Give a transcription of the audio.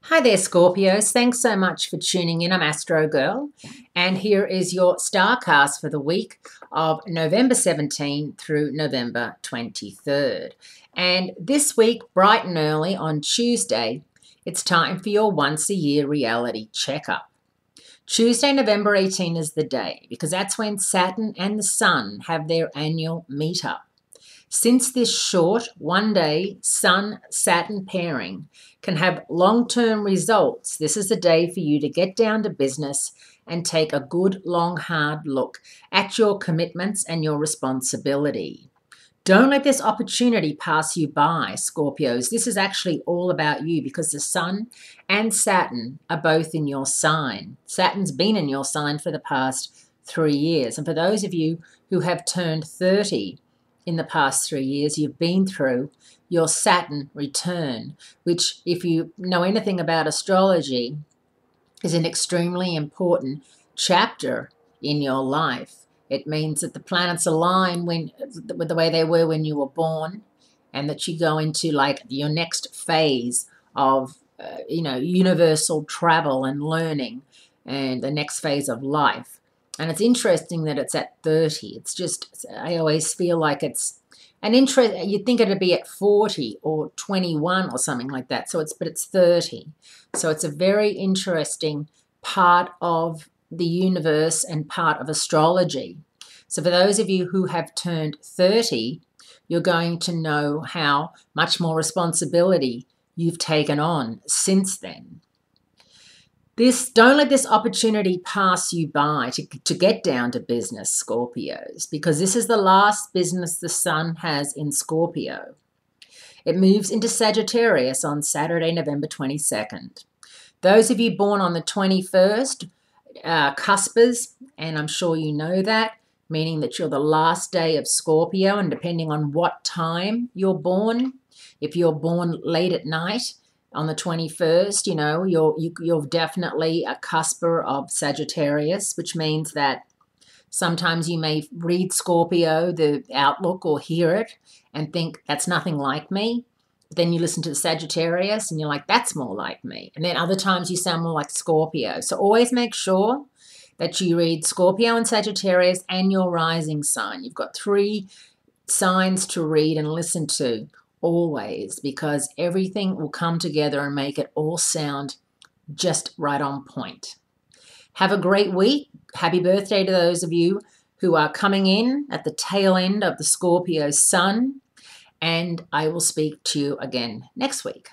Hi there, Scorpios. Thanks so much for tuning in. I'm Astrogirl, and here is your starcast for the week of November 17 through November 23rd. And this week, bright and early on Tuesday, it's time for your once-a-year reality checkup. Tuesday, November 18 is the day because that's when Saturn and the Sun have their annual meetup. Since this short one-day Sun-Saturn pairing can have long-term results, this is the day for you to get down to business and take a good, long, hard look at your commitments and your responsibility. Don't let this opportunity pass you by, Scorpios. This is actually all about you because the Sun and Saturn are both in your sign. Saturn's been in your sign for the past 3 years. And for those of you who have turned 30, in the past 3 years, you've been through your Saturn return, which, if you know anything about astrology, is an extremely important chapter in your life. It means that the planets align with the way they were when you were born, and that you go into like your next phase of universal travel and learning, and the next phase of life. And it's interesting that it's at 30. It's just, I always feel like it's an interest. You'd think it'd be at 40 or 21 or something like that. But it's 30. So it's a very interesting part of the universe and part of astrology. So for those of you who have turned 30, you're going to know how much more responsibility you've taken on since then. Don't let this opportunity pass you by to get down to business, Scorpios, because this is the last business the Sun has in Scorpio. It moves into Sagittarius on Saturday, November 22nd. Those of you born on the 21st, cuspers, and I'm sure you know that, meaning that you're the last day of Scorpio, and depending on what time you're born, if you're born late at night, on the 21st, you're definitely a cusper of Sagittarius, which means that sometimes you may read Scorpio, the outlook, or hear it and think, that's nothing like me. But then you listen to the Sagittarius and you're like, that's more like me. And then other times you sound more like Scorpio. So always make sure that you read Scorpio and Sagittarius and your rising sign. You've got 3 signs to read and listen to. Always, because everything will come together and make it all sound just right on point. Have a great week. Happy birthday to those of you who are coming in at the tail end of the Scorpio sun, and I will speak to you again next week.